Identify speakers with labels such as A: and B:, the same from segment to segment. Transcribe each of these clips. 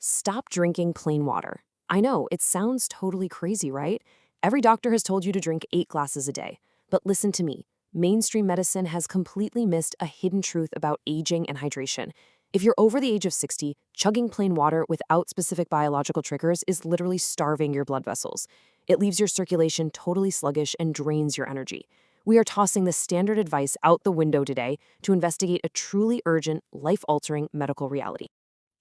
A: Stop drinking plain water. I know, it sounds totally crazy, right? Every doctor has told you to drink 8 glasses a day. But listen to me. Mainstream medicine has completely missed a hidden truth about aging and hydration. If you're over the age of 60, chugging plain water without specific biological triggers is literally starving your blood vessels. It leaves your circulation totally sluggish and drains your energy. We are tossing the standard advice out the window today to investigate a truly urgent, life-altering medical reality.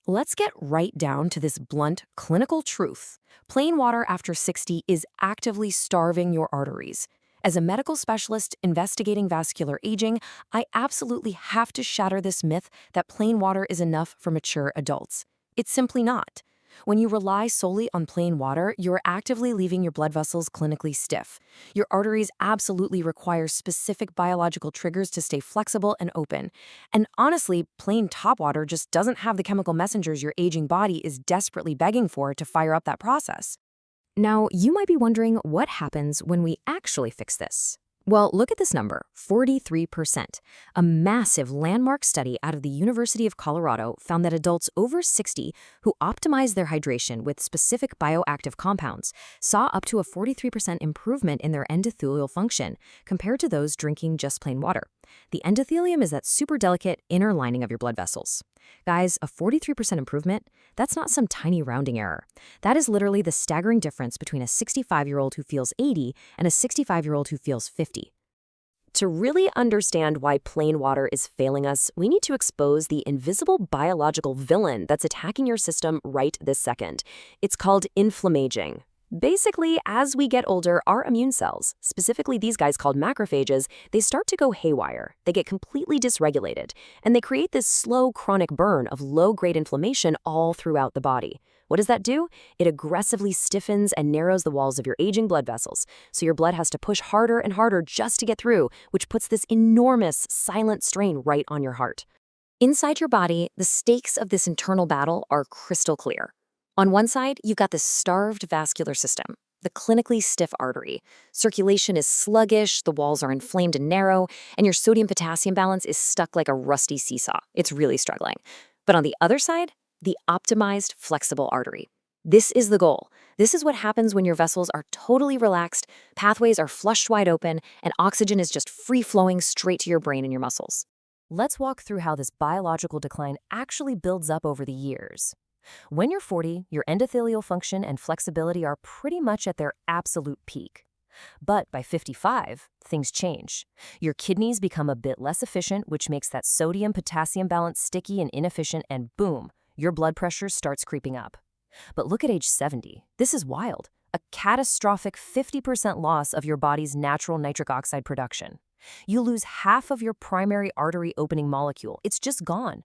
A: Let's get right down to this blunt, clinical truth. Plain water after 60 is actively starving your arteries. As a medical specialist investigating vascular aging, I absolutely have to shatter this myth that plain water is enough for mature adults. It's simply not. When you rely solely on plain water, you're actively leaving your blood vessels clinically stiff. Your arteries absolutely require specific biological triggers to stay flexible and open. And honestly, plain tap water just doesn't have the chemical messengers your aging body is desperately begging for to fire up that process. Now, you might be wondering what happens when we actually fix this. Well, look at this number, 43%. A massive landmark study out of the University of Colorado found that adults over 60 who optimized their hydration with specific bioactive compounds saw up to a 43% improvement in their endothelial function compared to those drinking just plain water. The endothelium is that super delicate inner lining of your blood vessels. Guys, a 43% improvement, that's not some tiny rounding error. That is literally the staggering difference between a 65-year-old who feels 80 and a 65-year-old who feels 50. To really understand why plain water is failing us, we need to expose the invisible biological villain that's attacking your system right this second. It's called inflammaging. Basically, as we get older, our immune cells, specifically these guys called macrophages, they start to go haywire. They get completely dysregulated, and they create this slow, chronic burn of low-grade inflammation all throughout the body. What does that do? It aggressively stiffens and narrows the walls of your aging blood vessels, so your blood has to push harder and harder just to get through, which puts this enormous, silent strain right on your heart. Inside your body, the stakes of this internal battle are crystal clear. On one side, you've got this starved vascular system, the clinically stiff artery. Circulation is sluggish, the walls are inflamed and narrow, and your sodium-potassium balance is stuck like a rusty seesaw. It's really struggling. But on the other side, the optimized flexible artery. This is the goal. This is what happens when your vessels are totally relaxed, pathways are flushed wide open, and oxygen is just free-flowing straight to your brain and your muscles. Let's walk through how this biological decline actually builds up over the years. When you're 40, your endothelial function and flexibility are pretty much at their absolute peak. But by 55, things change. Your kidneys become a bit less efficient, which makes that sodium-potassium balance sticky and inefficient, and boom, your blood pressure starts creeping up. But look at age 70. This is wild. A catastrophic 50% loss of your body's natural nitric oxide production. You lose half of your primary artery opening molecule. It's just gone.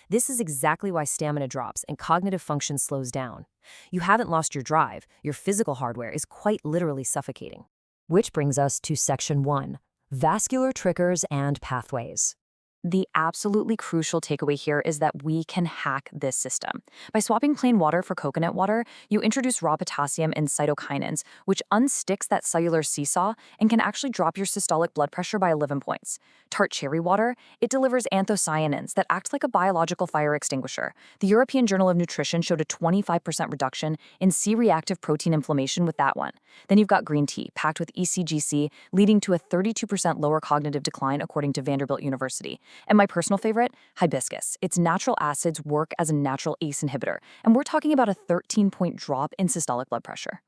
A: This is exactly why stamina drops and cognitive function slows down. You haven't lost your drive. Your physical hardware is quite literally suffocating. Which brings us to Section 1, vascular triggers and pathways. The absolutely crucial takeaway here is that we can hack this system. By swapping plain water for coconut water, you introduce raw potassium and cytokinins, which unsticks that cellular seesaw and can actually drop your systolic blood pressure by 11 points. Tart cherry water, it delivers anthocyanins that act like a biological fire extinguisher. The European Journal of Nutrition showed a 25% reduction in C-reactive protein inflammation with that one. Then you've got green tea, packed with ECGC, leading to a 32% lower cognitive decline according to Vanderbilt University. And my personal favorite, hibiscus. Its natural acids work as a natural ACE inhibitor, and we're talking about a 13-point drop in systolic blood pressure.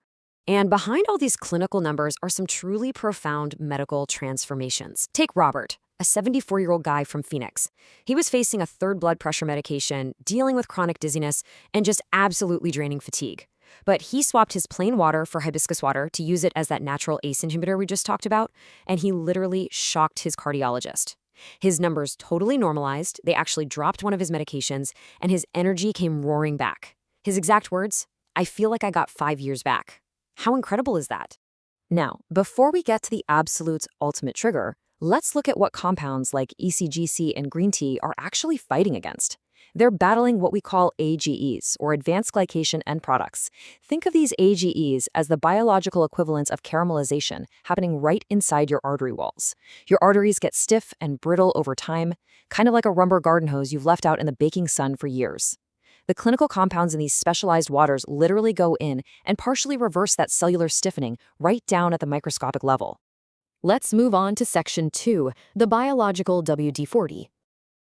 A: And behind all these clinical numbers are some truly profound medical transformations. Take Robert, a 74-year-old guy from Phoenix. He was facing a third blood pressure medication, dealing with chronic dizziness, and just absolutely draining fatigue. But he swapped his plain water for hibiscus water to use it as that natural ACE inhibitor we just talked about, and he literally shocked his cardiologist. His numbers totally normalized, they actually dropped one of his medications, and his energy came roaring back. His exact words, "I feel like I got 5 years back." How incredible is that? Now, before we get to the absolute ultimate trigger, let's look at what compounds like ECGC and green tea are actually fighting against. They're battling what we call AGEs, or advanced glycation end products. Think of these AGEs as the biological equivalents of caramelization happening right inside your artery walls. Your arteries get stiff and brittle over time, kind of like a rubber garden hose you've left out in the baking sun for years. The clinical compounds in these specialized waters literally go in and partially reverse that cellular stiffening right down at the microscopic level. Let's move on to Section 2, the biological WD-40.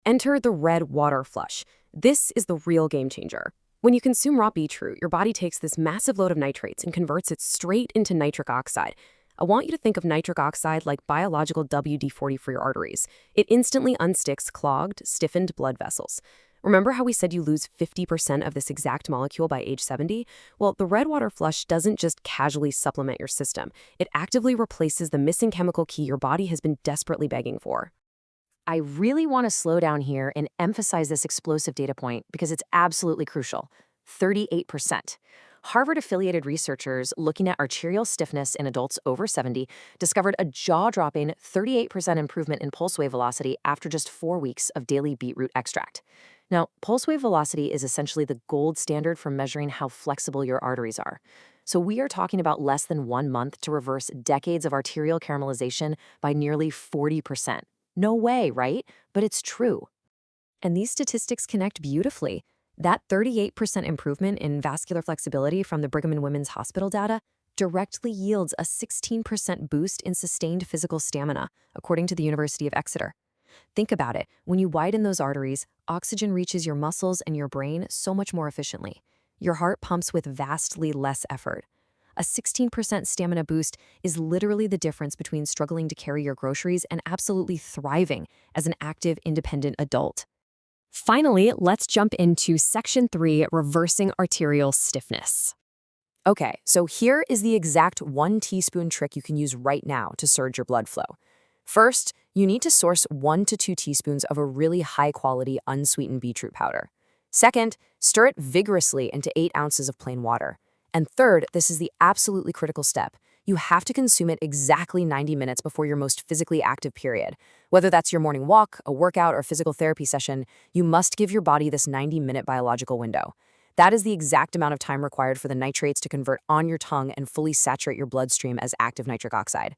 A: Enter the red water flush. This is the real game changer. When you consume raw beetroot, your body takes this massive load of nitrates and converts it straight into nitric oxide. I want you to think of nitric oxide like biological WD-40 for your arteries. It instantly unsticks clogged, stiffened blood vessels. Remember how we said you lose 50% of this exact molecule by age 70? Well, the red water flush doesn't just casually supplement your system. It actively replaces the missing chemical key your body has been desperately begging for. I really want to slow down here and emphasize this explosive data point because it's absolutely crucial. 38%. Harvard-affiliated researchers looking at arterial stiffness in adults over 70 discovered a jaw-dropping 38% improvement in pulse wave velocity after just 4 weeks of daily beetroot extract. Now, pulse wave velocity is essentially the gold standard for measuring how flexible your arteries are. So we are talking about less than 1 month to reverse decades of arterial caramelization by nearly 40%. No way, right? But it's true. And these statistics connect beautifully. That 38% improvement in vascular flexibility from the Brigham and Women's Hospital data directly yields a 16% boost in sustained physical stamina, according to the University of Exeter. Think about it. When you widen those arteries, oxygen reaches your muscles and your brain so much more efficiently. Your heart pumps with vastly less effort. A 16% stamina boost is literally the difference between struggling to carry your groceries and absolutely thriving as an active, independent adult. Finally, let's jump into Section 3, reversing arterial stiffness. Okay, so here is the exact 1 teaspoon trick you can use right now to surge your blood flow. First, you need to source 1 to 2 teaspoons of a really high-quality, unsweetened beetroot powder. Second, stir it vigorously into 8 ounces of plain water. And third, this is the absolutely critical step. You have to consume it exactly 90 minutes before your most physically active period. Whether that's your morning walk, a workout, or physical therapy session, you must give your body this 90-minute biological window. That is the exact amount of time required for the nitrates to convert on your tongue and fully saturate your bloodstream as active nitric oxide.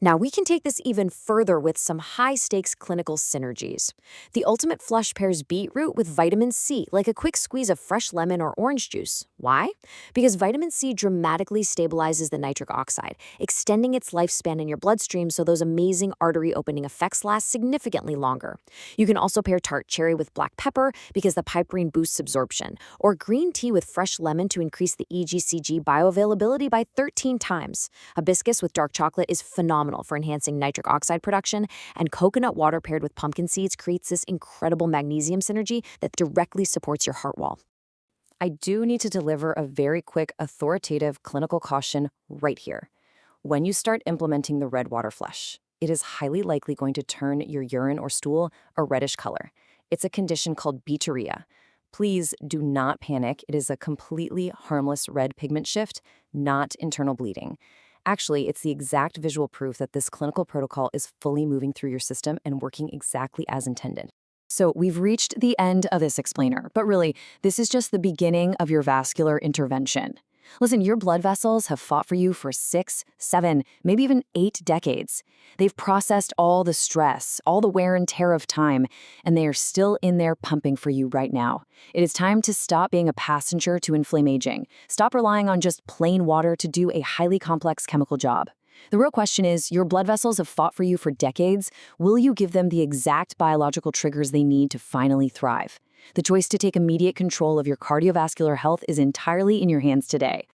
A: Now, we can take this even further with some high-stakes clinical synergies. The ultimate flush pairs beetroot with vitamin C, like a quick squeeze of fresh lemon or orange juice. Why? Because vitamin C dramatically stabilizes the nitric oxide, extending its lifespan in your bloodstream so those amazing artery-opening effects last significantly longer. You can also pair tart cherry with black pepper because the piperine boosts absorption, or green tea with fresh lemon to increase the EGCG bioavailability by 13 times. Hibiscus with dark chocolate is phenomenal for enhancing nitric oxide production, and coconut water paired with pumpkin seeds creates this incredible magnesium synergy that directly supports your heart wall. I do need to deliver a very quick, authoritative clinical caution right here. When you start implementing the red water flush, it is highly likely going to turn your urine or stool a reddish color. It's a condition called beta. Please do not panic. It is a completely harmless red pigment shift, not internal bleeding. Actually, it's the exact visual proof that this clinical protocol is fully moving through your system and working exactly as intended. So we've reached the end of this explainer, but really, this is just the beginning of your vascular intervention. Listen, your blood vessels have fought for you for 6, 7, maybe even 8 decades. They've processed all the stress, all the wear and tear of time, and they are still in there pumping for you right now. It is time to stop being a passenger to inflame aging. Stop relying on just plain water to do a highly complex chemical job. The real question is, your blood vessels have fought for you for decades. Will you give them the exact biological triggers they need to finally thrive? The choice to take immediate control of your cardiovascular health is entirely in your hands today.